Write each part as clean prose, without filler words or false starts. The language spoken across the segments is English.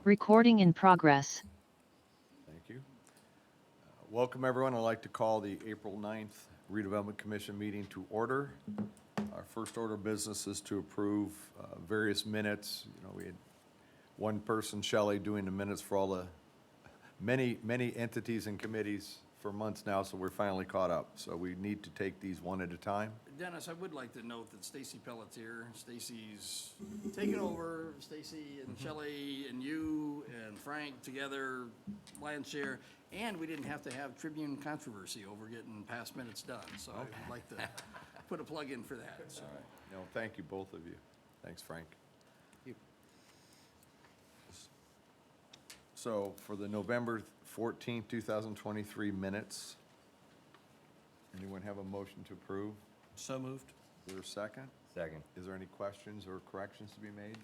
Recording in progress. Thank you. Welcome, everyone. I'd like to call the April 9th Redevelopment Commission meeting to order. Our first order of business is to approve various minutes. We had one person, Shelley, doing the minutes for all the many entities and committees for months now, so we're finally caught up. So we need to take these one at a time. Dennis, I would like to note that Stacy Pelletier, Stacy's taken over, Stacy and Shelley and you and Frank together, lion's share, and we didn't have to have Tribune controversy over getting past minutes done, so I'd like to put a plug in for that, so. All right. No, thank you, both of you. Thanks, Frank. So for the November 14th, 2023 minutes, anyone have a motion to approve? So moved. Is there a second? Second. Is there any questions or corrections to be made?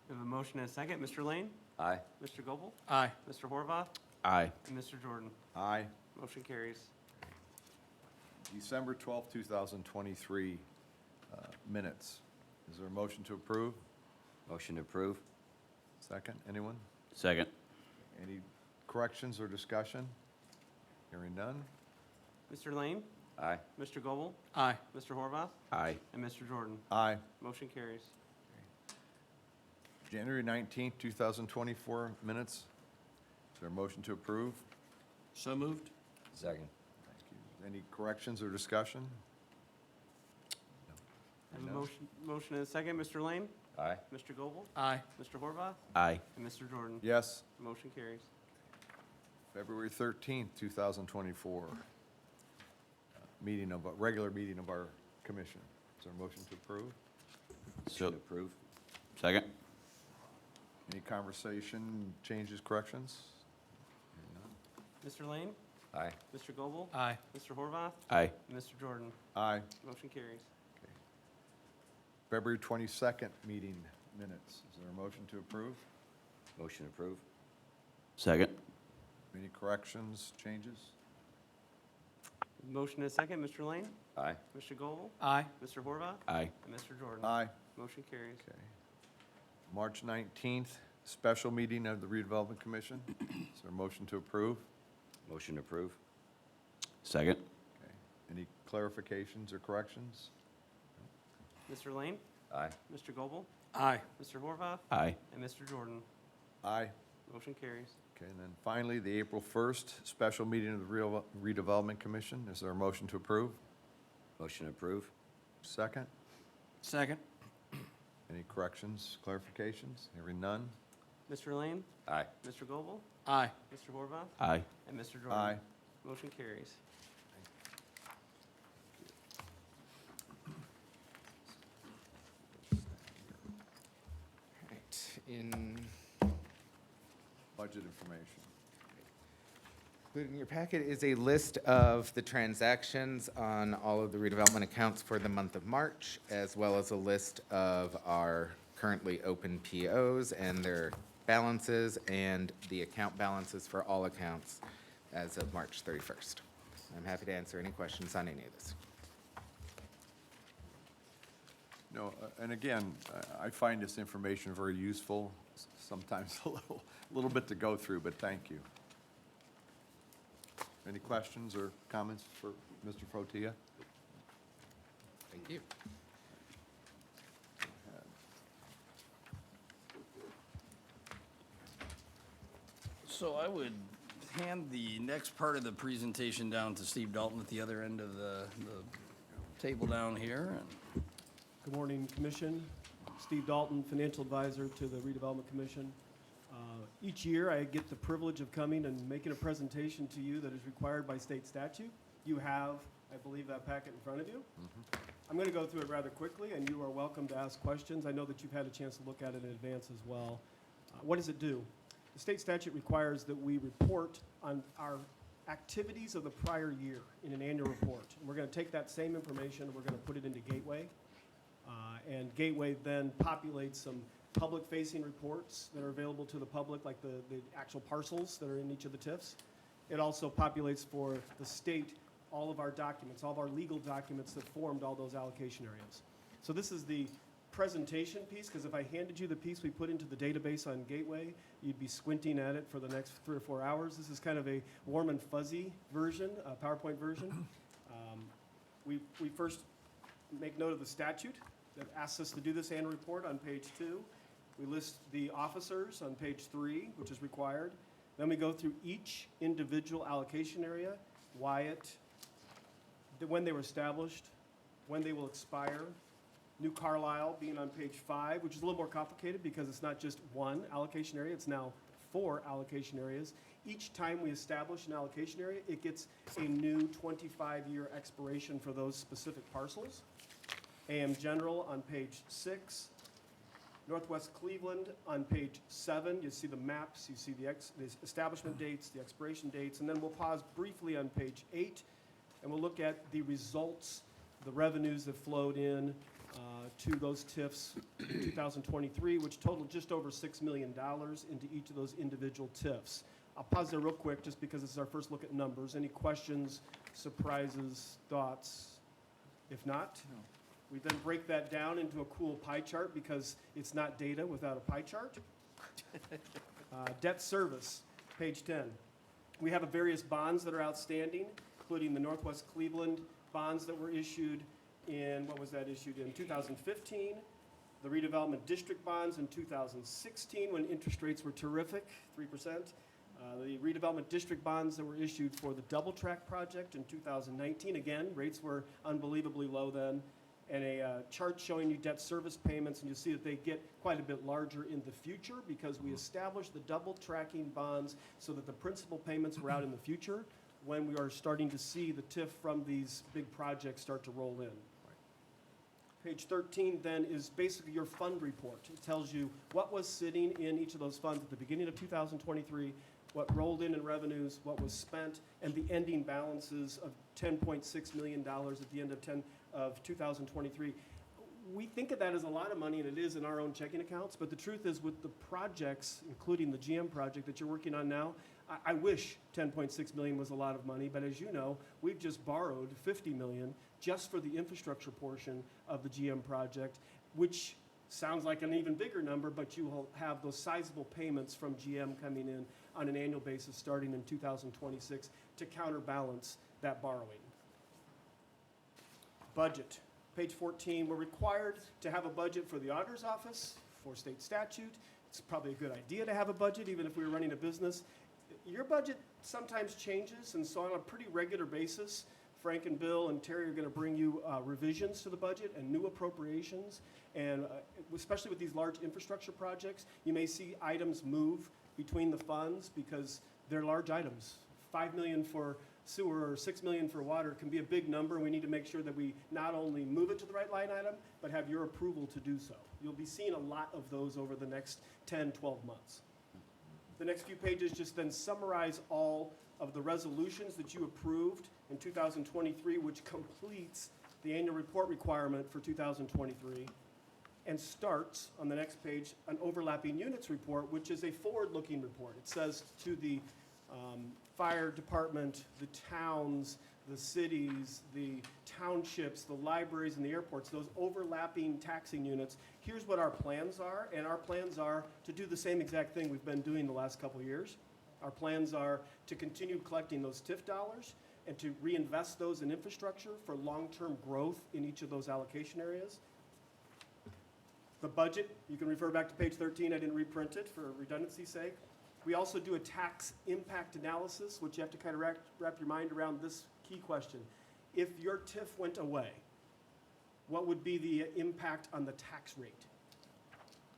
We have a motion and a second. Mr. Lane? Aye. Mr. Goebel? Aye. Mr. Horvath? Aye. And Mr. Jordan? Aye. Motion carries. December 12th, 2023 minutes. Is there a motion to approve? Motion to approve. Second, anyone? Second. Any corrections or discussion? Hearing none? Mr. Lane? Aye. Mr. Goebel? Aye. Mr. Horvath? Aye. And Mr. Jordan? Aye. Motion carries. January 19th, 2024 minutes. Is there a motion to approve? So moved. Second. Thank you. Any corrections or discussion? I have a No. motion and a second. Mr. Lane? Aye. Mr. Goebel? Aye. Mr. Horvath? Aye. And Mr. Jordan? Yes. Motion carries. February 13th, 2024, regular meeting of our commission. Is there a motion to approve? So approve. Second. Any conversation, changes, corrections? Mr. Lane? Aye. Mr. Goebel? Aye. Mr. Horvath? Aye. And Mr. Jordan? Aye. Motion carries. February 22nd meeting minutes. Is there a motion to approve? Motion approve. Second. Any corrections, changes? Motion and a second. Mr. Lane? Aye. Mr. Goebel? Aye. Mr. Horvath? Aye. And Mr. Jordan? Aye. Motion carries. Okay. March 19th, special meeting of the redevelopment commission. Is there a motion to approve? Motion approve. Second. Okay. Any clarifications or corrections? Mr. Lane? Aye. Mr. Goebel? Aye. Mr. Horvath? Aye. And Mr. Jordan? Aye. Motion carries. Okay, and then finally, the April 1st, special meeting of the redevelopment commission. Is there a motion to approve? Motion approve. Second? Second. Any corrections, clarifications? Hearing none? Mr. Lane? Aye. Mr. Goebel? Aye. Mr. Horvath? Aye. And Mr. Jordan? Aye. Motion carries. Right, in, Budget information. included in your packet is a list of the transactions on all of the redevelopment accounts for the month of March, as well as a list of our currently open POs and their balances, and the account balances for all accounts as of March 31st. I'm happy to answer any questions on any of this. No, and again, I find this information very useful, sometimes a little bit to go through, but thank you. Any questions or comments for Mr. Protea? Thank you. So I would hand the next part of the presentation down to Steve Dalton at the other end of the table down here. And Good morning, Commission. Steve Dalton, Financial Advisor to the Redevelopment Commission. Each year, I get the privilege of coming and making a presentation to you that is required by state statute. You have, I believe, that packet in front of you. I'm going to go through it rather quickly, and you are welcome to ask questions. I know that you've had a chance to look at it in advance as well. What does it do? The state statute requires that we report on our activities of the prior year in an annual report. And we're going to take that same information and we're going to put it into Gateway. And Gateway then populates some public-facing reports that are available to the public, like the actual parcels that are in each of the TIFs. It also populates for the state all of our documents, all of our legal documents that formed all those allocation areas. So this is the presentation piece, because if I handed you the piece we put into the database on Gateway, you'd be squinting at it for the next 3 or 4 hours. This is kind of a warm and fuzzy version, a PowerPoint version. We first make note of the statute that asks us to do this annual report on page 2. We list the officers on page 3, which is required. Then we go through each individual allocation area, when they were established, when they will expire. New Carlisle being on page 5, which is a little more complicated because it's not just one allocation area, it's now 4 allocation areas. Each time we establish an allocation area, it gets a new 25-year expiration for those specific parcels. AM General on page 6. Northwest Cleveland on page 7. You see the maps, you see the establishment dates, the expiration dates, and then we'll pause briefly on page 8, and we'll look at the results, the revenues that flowed in to those TIFs in 2023, which totaled just over $6 million into each of those individual TIFs. I'll pause there real quick just because this is our first look at numbers. Any questions, surprises, thoughts? If not, we then break that down into a cool pie chart because it's not data without a pie chart. Debt service, page 10. We have various bonds that are outstanding, including the Northwest Cleveland bonds that were issued in, what was that issued in, 2015, the redevelopment district bonds in 2016 when interest rates were terrific, 3%, the redevelopment district bonds that were issued for the double track project in 2019, again, rates were unbelievably low then, and a chart showing you debt service payments, and you'll see that they get quite a bit larger in the future because we established the double tracking bonds so that the principal payments were out in the future when we are starting to see the TIF from these big projects start to roll in. Page 13 then is basically your fund report. It tells you what was sitting in each of those funds at the beginning of 2023, what rolled in revenues, what was spent, and the ending balances of $10.6 million at the end of 2023. We think of that as a lot of money, and it is in our own checking accounts, but the truth is with the projects, including the GM project that you're working on now, I wish 10.6 million was a lot of money, but as you know, we've just borrowed 50 million just for the infrastructure portion of the GM project, which sounds like an even bigger number, but you will have those sizable payments from GM coming in on an annual basis starting in 2026 to counterbalance that borrowing. Budget. Page 14, we're required to have a budget for the auditor's office for state statute. It's probably a good idea to have a budget, even if we were running a business. Your budget sometimes changes, and so on a pretty regular basis, Frank and Bill and Terry are going to bring you revisions to the budget and new appropriations. And especially with these large infrastructure projects, you may see items move between the funds because they're large items. 5 million for sewer or 6 million for water can be a big number. We need to make sure that we not only move it to the right line item, but have your approval to do so. You'll be seeing a lot of those over the next 10, 12 months. The next few pages just then summarize all of the resolutions that you approved in 2023, which completes the annual report requirement for 2023, and starts on the next page an overlapping units report, which is a forward-looking report. It says to the fire department, the towns, the cities, the townships, the libraries, and the airports, those overlapping taxing units, here's what our plans are, and our plans are to do the same exact thing we've been doing the last couple of years. Our plans are to continue collecting those TIF dollars and to reinvest those in infrastructure for long-term growth in each of those allocation areas. The budget, you can refer back to page 13. I didn't reprint it for redundancy's sake. We also do a tax impact analysis, which you have to kind of wrap your mind around this key question. If your TIF went away, what would be the impact on the tax rate?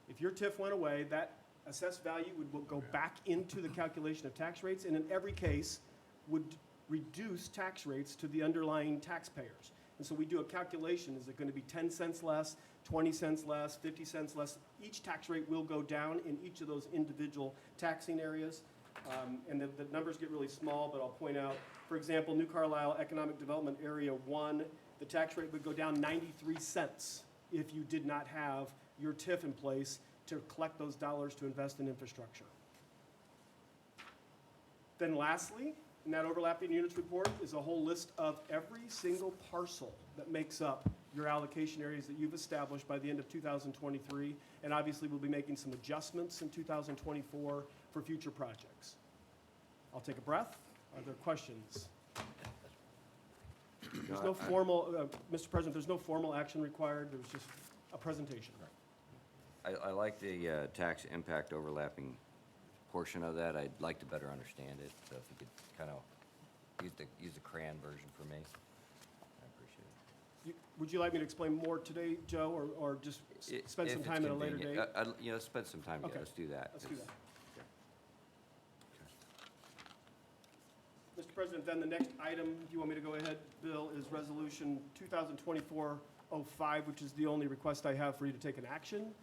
If your TIF went away, that assessed value would go back into the calculation of tax rates, and in every case would reduce tax rates to the underlying taxpayers. And so we do a calculation. Is it going to be 10 cents less, 20 cents less, 50 cents less? Each tax rate will go down in each of those individual taxing areas. And the numbers get really small, but I'll point out, for example, New Carlisle Economic Development Area 1, the tax rate would go down 93 cents if you did not have your TIF in place to collect those dollars to invest in infrastructure. Then lastly, in that overlapping units report is a whole list of every single parcel that makes up your allocation areas that you've established by the end of 2023. And obviously, we'll be making some adjustments in 2024 for future projects. I'll take a breath. Are there questions? There's no formal, Mr. President, there's no formal action required. There's just a presentation. I like the tax impact overlapping portion of that. I'd like to better understand it, so if you could kind of use the crayon version for me, I appreciate it. Would you like me to explain more today, Joe, or just spend some time at a later date? You know, spend some time, yeah, Okay. let's do that. Let's do that. Mr. President, then the next item, if you want me to go ahead, Bill, is Resolution 2024-05, which is the only request I have for you to take an action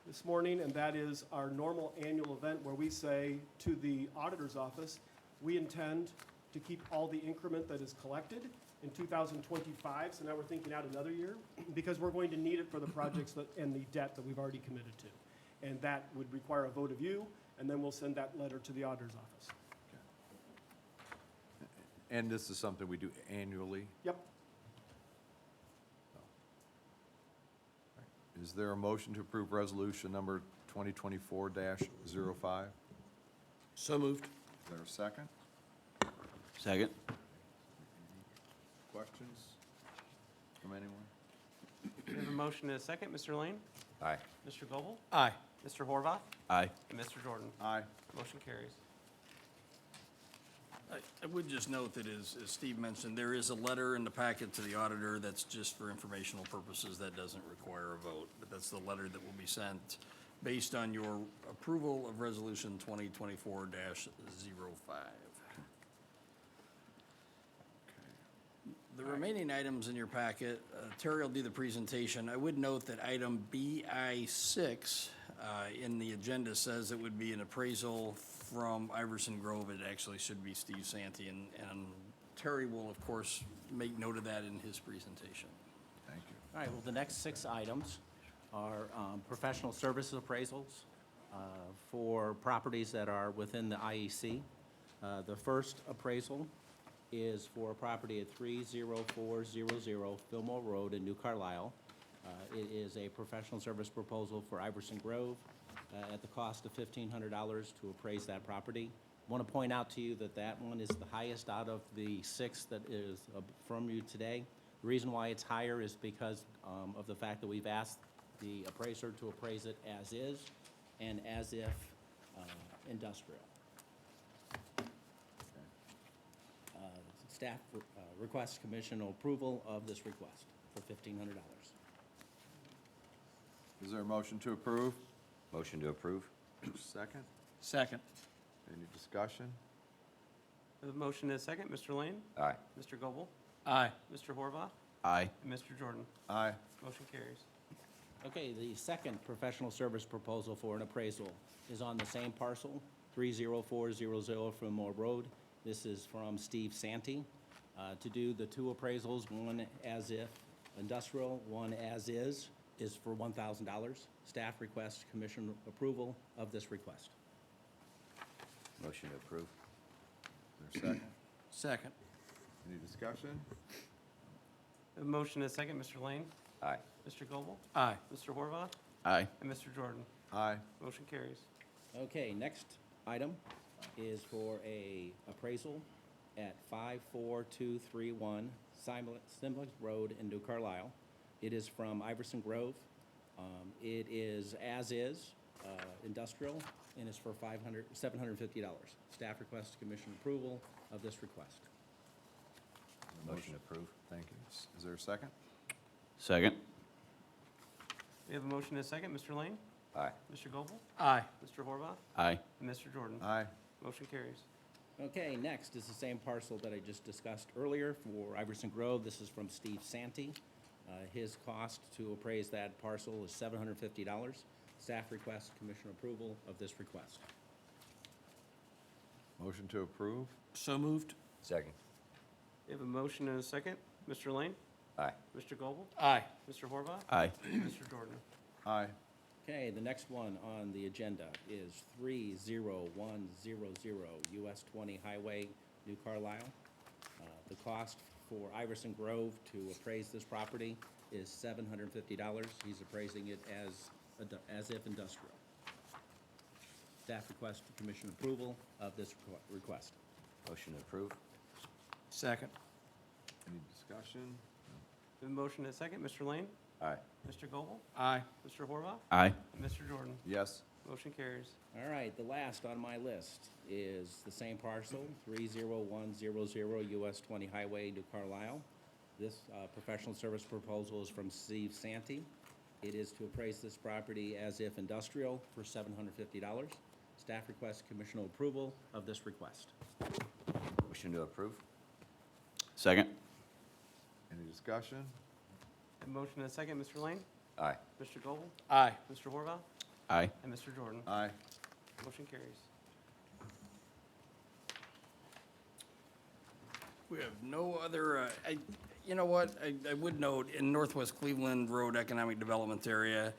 this morning, and that is our normal annual event where we say to the auditor's office, we intend to keep all the increment that is collected in 2025, so now we're thinking out another year, because we're going to need it for the projects and the debt that we've already committed to. And that would require a vote of you, and then we'll send that letter to the auditor's office. And this is something we do annually. Yep. Is there a motion to approve resolution number 2024-05? So moved. Is there a second? Second? Questions from anyone? We have a motion and a second. Mr. Lane? Aye. Mr. Goble? Aye. Mr. Horvath? Aye. And Mr. Jordan? Aye. Motion carries. I would just note that as Steve mentioned, there is a letter in the packet to the auditor that's just for informational purposes. That doesn't require a vote, but that's the letter that will be sent based on your approval of Resolution 2024-05. The remaining items in your packet, Terry will do the presentation. I would note that item BI6 in the agenda says it would be an appraisal from Iverson Grove. It actually should be Steve Santee, and Terry will, of course, make note of that in his presentation. Thank you. All right, well, the next 6 items are professional services appraisals for properties that are within the IEC. The first appraisal is for a property at 30400 Fillmore Road in New Carlisle. It is a professional service proposal for Iverson Grove at the cost of $1,500 to appraise that property. I want to point out to you that that one is the highest out of the 6 that is from you today. The reason why it's higher is because of the fact that we've asked the appraiser to appraise it as is and as if industrial. Staff requests commission approval of this request for $1,500. Is there a motion to approve? Motion to approve? Second? Second. Any discussion? We have a motion and a second. Mr. Lane? Aye. Mr. Goble? Aye. Mr. Horvath? Aye. And Mr. Jordan? Aye. Motion carries. Okay, the second professional service proposal for an appraisal is on the same parcel, 30400 Fillmore Road. This is from Steve Santee to do the 2 appraisals, one as if industrial, one as is for $1,000. Staff requests commission approval of this request. Motion to approve? Is there a second? Second. Any discussion? We have a motion and a second. Mr. Lane? Aye. Mr. Goble? Aye. Mr. Horvath? Aye. And Mr. Jordan? Aye. Motion carries. Okay, next item is for a appraisal at 54231 Simlick Road in New Carlisle. It is from Iverson Grove. It is as is, industrial, and is for $750. Staff requests commission approval of this request. Motion to approve? Thank you. Is there a second? Second? We have a motion and a second. Mr. Lane? Aye. Mr. Goble? Aye. Mr. Horvath? Aye. And Mr. Jordan? Aye. Motion carries. Okay, next is the same parcel that I just discussed earlier for Iverson Grove. This is from Steve Santee. His cost to appraise that parcel is $750. Staff requests commission approval of this request. Motion to approve? So moved. Second? We have a motion and a second. Mr. Lane? Aye. Mr. Goble? Aye. Mr. Horvath? Aye. And Mr. Jordan? Aye. Okay, the next one on the agenda is 30100 US 20 Highway, New Carlisle. The cost for Iverson Grove to appraise this property is $750. He's appraising it as if industrial. Staff requests commission approval of this request. Motion to approve. Second. Any discussion? We have a motion and a second. Mr. Lane? Aye. Mr. Goble? Aye. Mr. Horvath? Aye. And Mr. Jordan? Yes. Motion carries. All right, the last on my list is the same parcel, 30100 US 20 Highway, New Carlisle. This professional service proposal is from Steve Santee. It is to appraise this property as if industrial for $750. Staff requests commissioner approval of this request. Motion to approve. Second. Any discussion? A motion and a second. Mr. Lane? Aye. Mr. Goble? Aye. Mr. Horvath? Aye. And Mr. Jordan? Aye. Motion carries. We have no other, you know what, I would note, in Northwest Cleveland Road Economic Development area,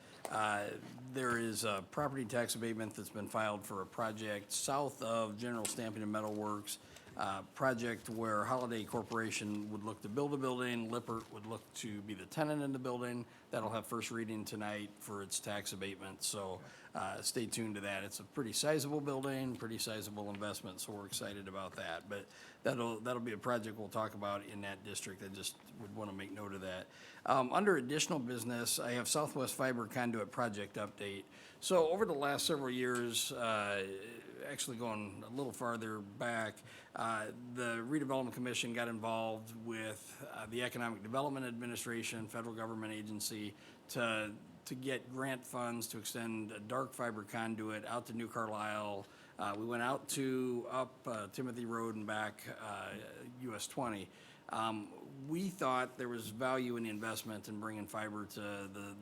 there is a property tax abatement that's been filed for a project south of General Stamping and Metal Works, project where Holiday Corporation would look to build a building, Lippert would look to be the tenant in the building. That'll have first reading tonight for its tax abatement, so stay tuned to that. It's a pretty sizable building, pretty sizable investment, so we're excited about that. But that'll be a project we'll talk about in that district. I just would want to make note of that. Under additional business, I have Southwest Fiber Conduit Project update. So over the last several years, actually going a little farther back, the Redevelopment Commission got involved with the Economic Development Administration, federal government agency, to get grant funds to extend a dark fiber conduit out to New Carlisle. We went out to up Timothy Road and back US 20. We thought there was value in the investment in bringing fiber to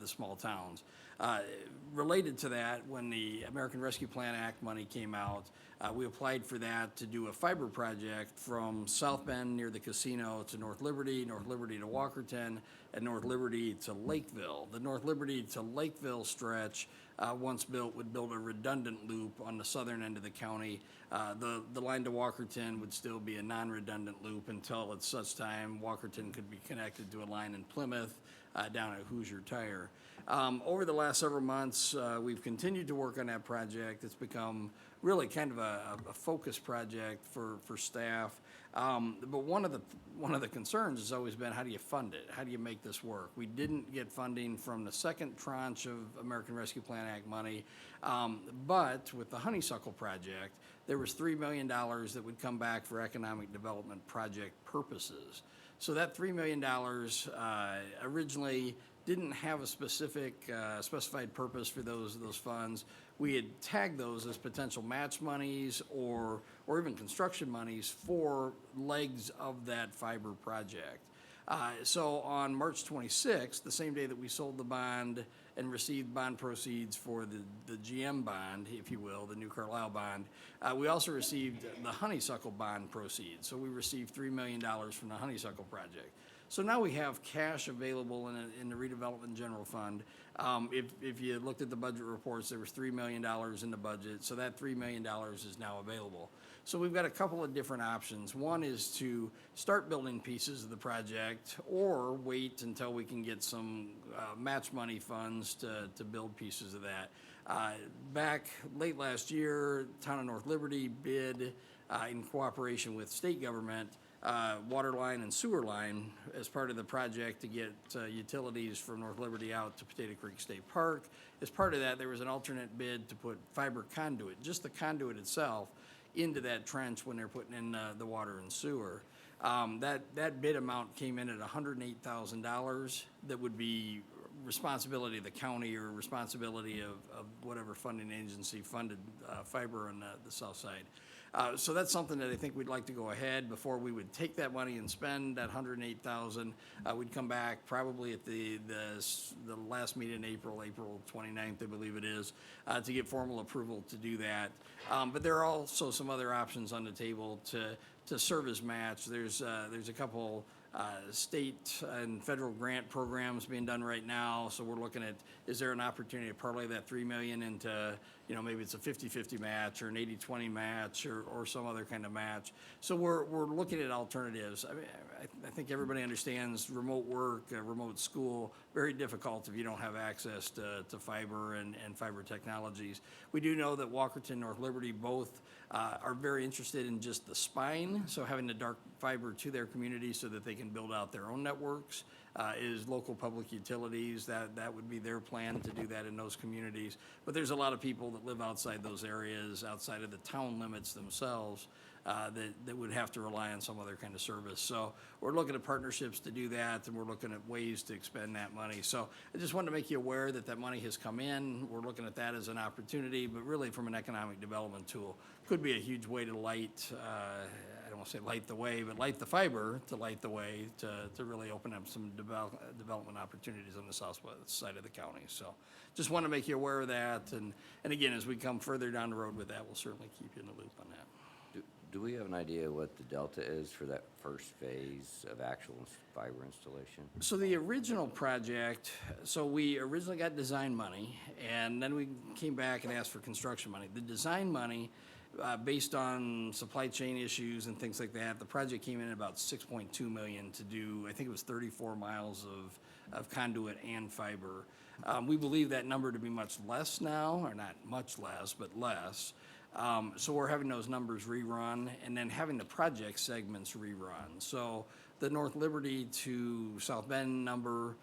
the small towns. Related to that, when the American Rescue Plan Act money came out, we applied for that to do a fiber project from South Bend near the casino to North Liberty to Walkerton, and North Liberty to Lakeville. The North Liberty to Lakeville stretch, once built, would build a redundant loop on the southern end of the county. The line to Walkerton would still be a non-redundant loop until at such time Walkerton could be connected to a line in Plymouth down at Hoosier Tire. Over the last several months, we've continued to work on that project. It's become really kind of a focus project for staff. But one of the concerns has always been, how do you fund it? How do you make this work? We didn't get funding from the second tranche of American Rescue Plan Act money, but with the Honeysuckle project, there was $3 million that would come back for economic development project purposes. So that $3 million originally didn't have a specific specified purpose for those funds. We had tagged those as potential match monies or even construction monies for legs of that fiber project. So on March 26th, the same day that we sold the bond and received bond proceeds for the GM bond, if you will, the New Carlisle bond, we also received the Honeysuckle bond proceeds. So we received $3 million from the Honeysuckle project. So now we have cash available in the redevelopment general fund. If you looked at the budget reports, there was $3 million in the budget, so that $3 million is now available. So we've got a couple of different options. One is to start building pieces of the project, or wait until we can get some match money funds to build pieces of that. Back late last year, Town of North Liberty bid in cooperation with state government water line and sewer line as part of the project to get utilities from North Liberty out to Potato Creek State Park. As part of that, there was an alternate bid to put fiber conduit, just the conduit itself, into that trench when they're putting in the water and sewer. That bid amount came in at $108,000. That would be responsibility of the county or responsibility of whatever funding agency funded fiber on the south side. So that's something that I think we'd like to go ahead before we would take that money and spend that $108,000. We'd come back probably at the last meeting in April 29th, I believe it is, to get formal approval to do that. But there are also some other options on the table to serve as match. There's a couple state and federal grant programs being done right now. So we're looking at, is there an opportunity to parlay that $3 million into, maybe it's a 50-50 match or an 80-20 match or some other kind of match. So we're looking at alternatives. I mean, I think everybody understands remote work, remote school, very difficult if you don't have access to fiber and fiber technologies. We do know that Walkerton, North Liberty both are very interested in just the spine, so having the dark fiber to their community so that they can build out their own networks is local public utilities. That would be their plan to do that in those communities. But there's a lot of people that live outside those areas, outside of the town limits themselves, that would have to rely on some other kind of service. So we're looking at partnerships to do that, and we're looking at ways to expend that money. So I just wanted to make you aware that that money has come in. We're looking at that as an opportunity, but really from an economic development tool. Could be a huge way to light, I don't want to say light the way, but light the fiber to light the way to really open up some development opportunities on the southwest side of the county. So just want to make you aware of that. And again, as we come further down the road with that, we'll certainly keep you in the loop on that. Do we have an idea what the delta is for that first phase of actual fiber installation? So the original project, so we originally got design money, and then we came back and asked for construction money. The design money, based on supply chain issues and things like that, the project came in at about $6.2 million to do, I think it was 34 miles of conduit and fiber. We believe that number to be much less now, or not much less, but less. So we're having those numbers rerun and then having the project segments rerun. So the North Liberty to South Bend number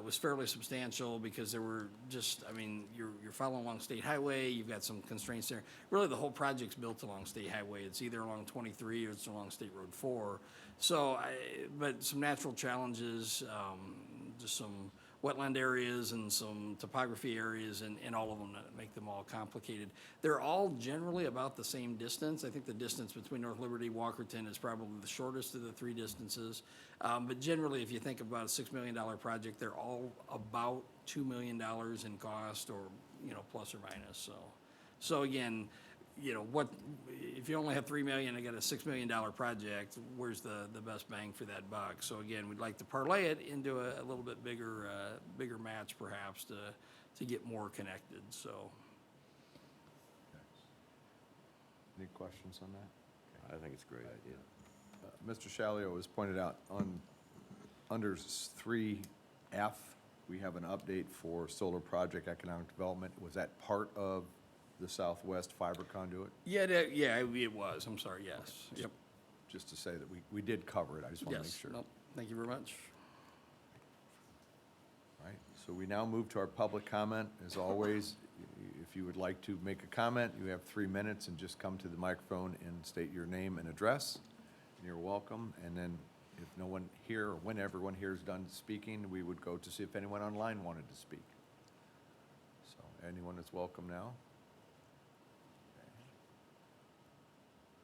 was fairly substantial because there were just, I mean, you're following along State Highway, you've got some constraints there. Really, the whole project's built along State Highway. It's either along 23 or it's along State Road 4. So, but some natural challenges, just some wetland areas and some topography areas and all of them that make them all complicated. They're all generally about the same distance. I think the distance between North Liberty and Walkerton is probably the shortest of the three distances. But generally, if you think about a $6 million project, they're all about $2 million in cost or, plus or minus. So again, what, if you only have $3 million and got a $6 million project, where's the best bang for that buck? So again, we'd like to parlay it into a little bit bigger match perhaps to get more connected, so. Any questions on that? I think it's a great idea. Mr. Shalio has pointed out under 3F, we have an update for solar project economic development. Was that part of the Southwest fiber conduit? Yeah, it was, I'm sorry, yes, yep, Just to say that we did cover it, I just want to make yes, sure. nope, thank you very much. All right, so we now move to our public comment. As always, if you would like to make a comment, you have 3 minutes, and just come to the microphone and state your name and address. And you're welcome. And then if no one here, or when everyone here is done speaking, we would go to see if anyone online wanted to speak. So anyone is welcome now.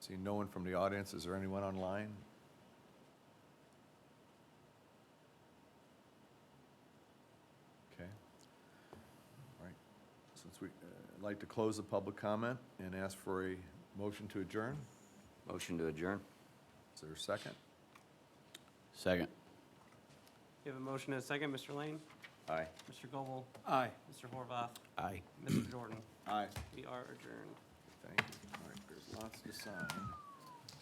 Seeing no one from the audience, is there anyone online? Okay. All right. Since I'd like to close the public comment and ask for a motion to adjourn. Motion to adjourn? Is there a second? Second. You have a motion and a second. Mr. Lane? Aye. Mr. Goble? Aye. Mr. Horvath? Aye. Mr. Jordan? Aye. We are adjourned. Thank you. All right, there's lots to sign.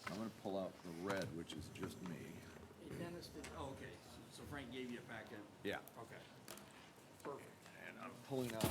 I'm going to pull out the red, which is just me. Hey, Dennis, okay, so Frank gave you a packet? Yeah. Okay. Perfect. And I'm pulling out